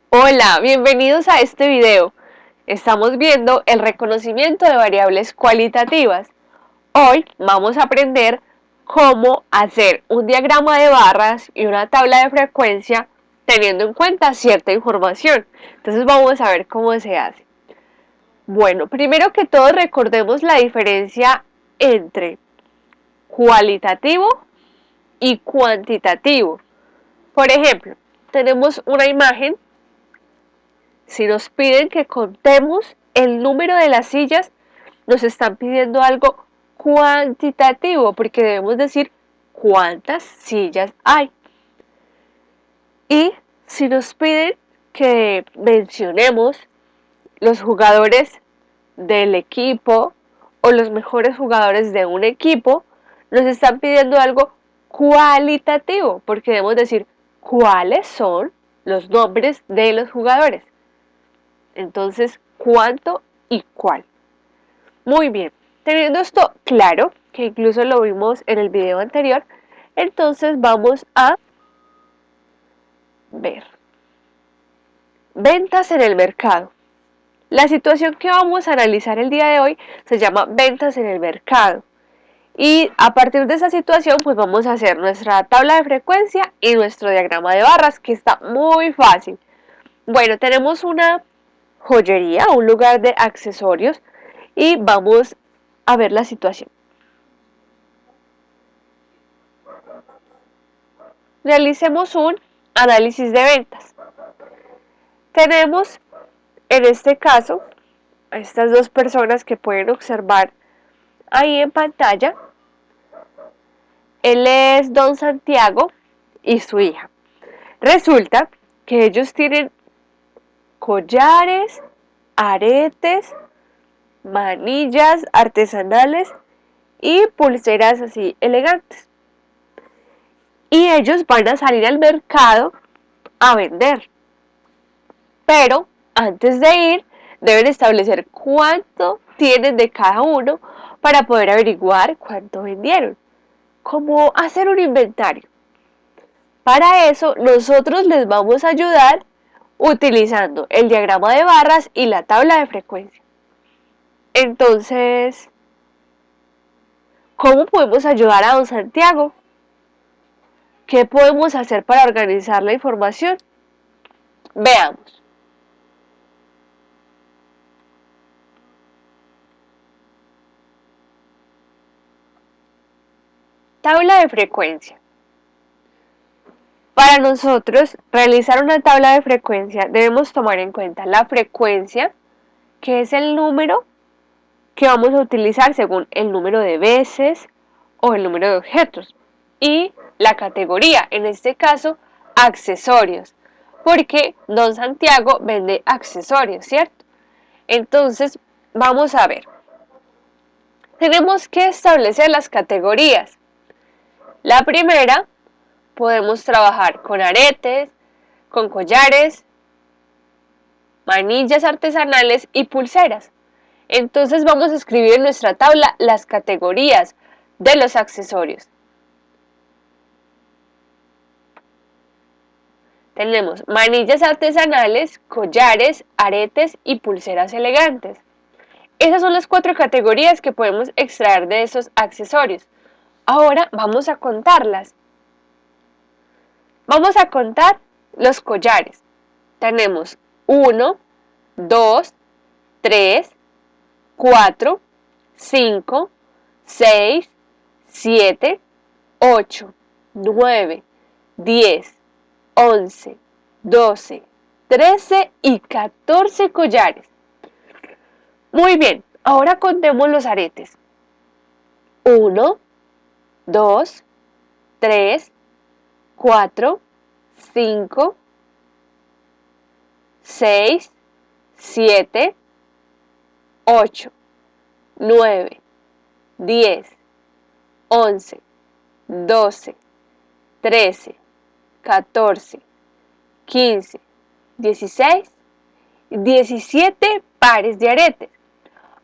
Hola, bienvenidos a este video. Estamos viendo el reconocimiento de variables cualitativas. Hoy vamos a aprender cómo hacer un diagrama de barras y una tabla de frecuencia teniendo en cuenta cierta información. Entonces vamos a ver cómo se hace. Bueno, primero que todo recordemos la diferencia entre cualitativo y cuantitativo. Por ejemplo, tenemos una imagen. Si nos piden que contemos el número de las sillas, nos están pidiendo algo cuantitativo, porque debemos decir cuántas sillas hay. Y si nos piden que mencionemos los jugadores del equipo o los mejores jugadores de un equipo, nos están pidiendo algo cualitativo, porque debemos decir cuáles son los nombres de los jugadores. Entonces, ¿cuánto y cuál? Muy bien, teniendo esto claro, que incluso lo vimos en el video anterior, entonces vamos a ver. Ventas en el mercado. La situación que vamos a analizar el día de hoy se llama ventas en el mercado. Y a partir de esa situación, pues vamos a hacer nuestra tabla de frecuencia y nuestro diagrama de barras, que está muy fácil. Bueno, tenemos una joyería, un lugar de accesorios, y vamos a ver la situación. Realicemos un análisis de ventas. Tenemos en este caso a estas dos personas que pueden observar ahí en pantalla. Él es Don Santiago y su hija. Resulta que ellos tienen collares, aretes, manillas artesanales y pulseras así elegantes. Y ellos van a salir al mercado a vender. Pero antes de ir, deben establecer cuánto tienen de cada uno para poder averiguar cuánto vendieron. ¿Cómo hacer un inventario? Para eso, nosotros les vamos a ayudar utilizando el diagrama de barras y la tabla de frecuencia. Entonces, ¿cómo podemos ayudar a don Santiago? ¿Qué podemos hacer para organizar la información? Veamos. Tabla de frecuencia. Para nosotros realizar una tabla de frecuencia debemos tomar en cuenta la frecuencia, que es el número que vamos a utilizar según el número de veces o el número de objetos, y la categoría, en este caso accesorios, porque don Santiago vende accesorios, ¿cierto? Entonces vamos a ver. Tenemos que establecer las categorías. La primera, podemos trabajar con aretes, con collares, manillas artesanales y pulseras. Entonces vamos a escribir en nuestra tabla las categorías de los accesorios. Tenemos manillas artesanales, collares, aretes y pulseras elegantes. Esas son las 4 categorías que podemos extraer de esos accesorios. Ahora vamos a contarlas. Vamos a contar los collares. Tenemos 1, 2, 3, 4, 5, 6, 7, 8, 9, 10, 11, 12, 13 y 14 collares. Muy bien, ahora contemos los aretes. 1, 2, 3, 4, 5, 6, 7, 8, 9, 10, 11, 12, 13, 14, 15, 16, 17 pares de aretes.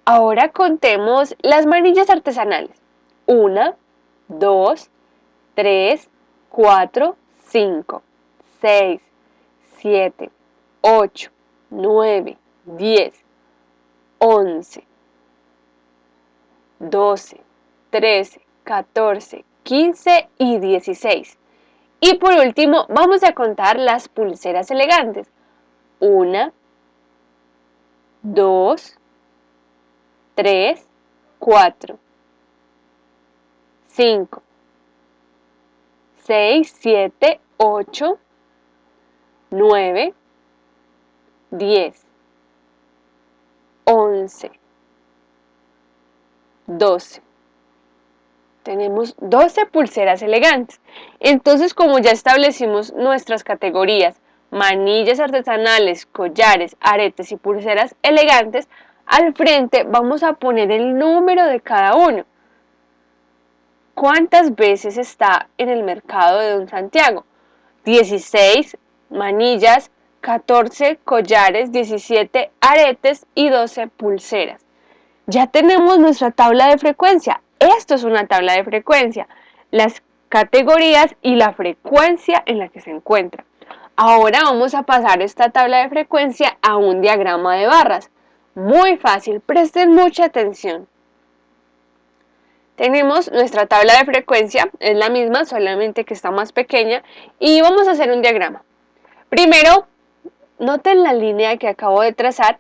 Ahora contemos las manillas artesanales. 1, 2, 3, 4, 5, 6, 7, 8, 9, 10, 11, 12, 13, 14, 15 y 16. Y por último, vamos a contar las pulseras elegantes. 1, 2, 3, 4, 5, 6, 7, 8, 9, 10, 11, 12. Tenemos 12 pulseras elegantes. Entonces, como ya establecimos nuestras categorías, manillas artesanales, collares, aretes y pulseras elegantes, al frente vamos a poner el número de cada uno. ¿Cuántas veces está en el mercado de Don Santiago? 16 manillas, 14 collares, 17 aretes y 12 pulseras. Ya tenemos nuestra tabla de frecuencia. Esto es una tabla de frecuencia, las categorías y la frecuencia en la que se encuentra. Ahora vamos a pasar esta tabla de frecuencia a un diagrama de barras. Muy fácil, presten mucha atención. Tenemos nuestra tabla de frecuencia, es la misma, solamente que está más pequeña, y vamos a hacer un diagrama. Primero, noten la línea que acabo de trazar.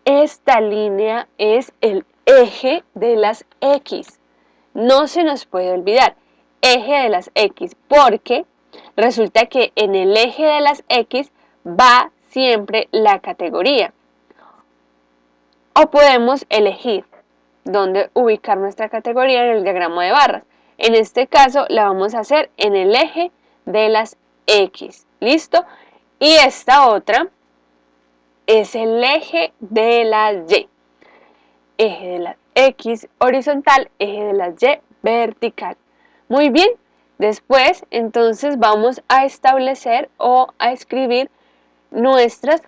Esta línea es el eje de las X. No se nos puede olvidar, eje de las X, porque resulta que en el eje de las X va siempre la categoría. O podemos elegir dónde ubicar nuestra categoría en el diagrama de barras. En este caso la vamos a hacer en el eje de las X. ¿Listo? Y esta otra es el eje de las Y. Eje de las X horizontal, eje de las Y vertical. Muy bien, después entonces vamos a establecer o a escribir nuestras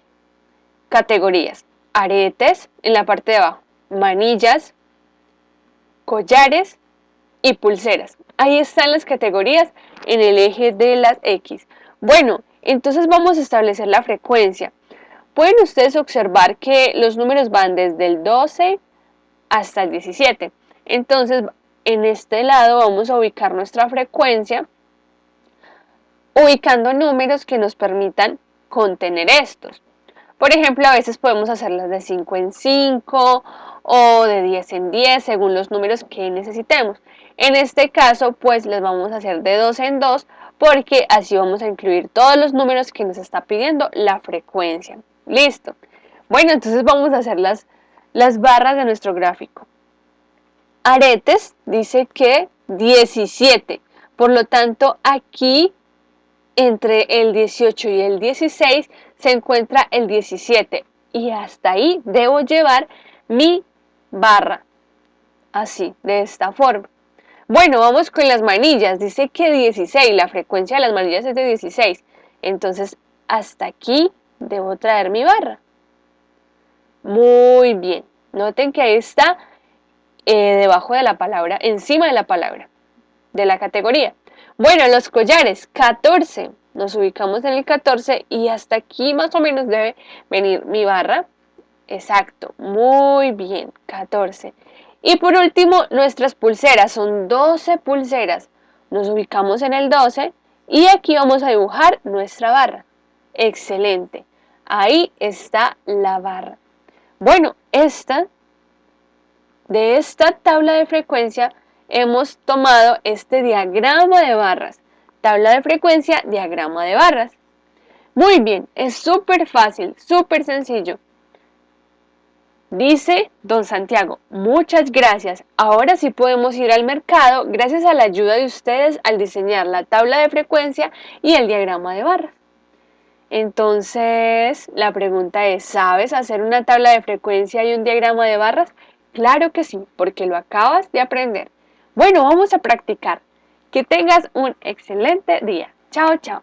categorías. Aretes en la parte de abajo, manillas, collares y pulseras. Ahí están las categorías en el eje de las X. Bueno, entonces vamos a establecer la frecuencia. Pueden ustedes observar que los números van desde el 12 hasta el 17. Entonces, en este lado vamos a ubicar nuestra frecuencia, ubicando números que nos permitan contener estos. Por ejemplo, a veces podemos hacerlas de 5 en 5 o de 10 en 10, según los números que necesitemos. En este caso, pues las vamos a hacer de 2 en 2, porque así vamos a incluir todos los números que nos está pidiendo la frecuencia. Listo. Bueno, entonces vamos a hacer las barras de nuestro gráfico. Aretes dice que 17. Por lo tanto, aquí entre el 18 y el 16 se encuentra el 17. Y hasta ahí debo llevar mi barra. Así, de esta forma. Bueno, vamos con las manillas. Dice que 16. La frecuencia de las manillas es de 16. Entonces, hasta aquí debo traer mi barra. Muy bien. Noten que ahí está debajo de la palabra, encima de la palabra, de la categoría. Bueno, los collares, 14. Nos ubicamos en el 14 y hasta aquí más o menos debe venir mi barra. Exacto, muy bien, 14. Y por último, nuestras pulseras, son 12 pulseras. Nos ubicamos en el 12 y aquí vamos a dibujar nuestra barra. Excelente, ahí está la barra. Bueno, de esta tabla de frecuencia hemos tomado este diagrama de barras. Tabla de frecuencia, diagrama de barras. Muy bien, es súper fácil, súper sencillo. Dice Don Santiago, muchas gracias. Ahora sí podemos ir al mercado gracias a la ayuda de ustedes al diseñar la tabla de frecuencia y el diagrama de barras. Entonces, la pregunta es, ¿sabes hacer una tabla de frecuencia y un diagrama de barras? Claro que sí, porque lo acabas de aprender. Bueno, vamos a practicar. Que tengas un excelente día. Chao, chao.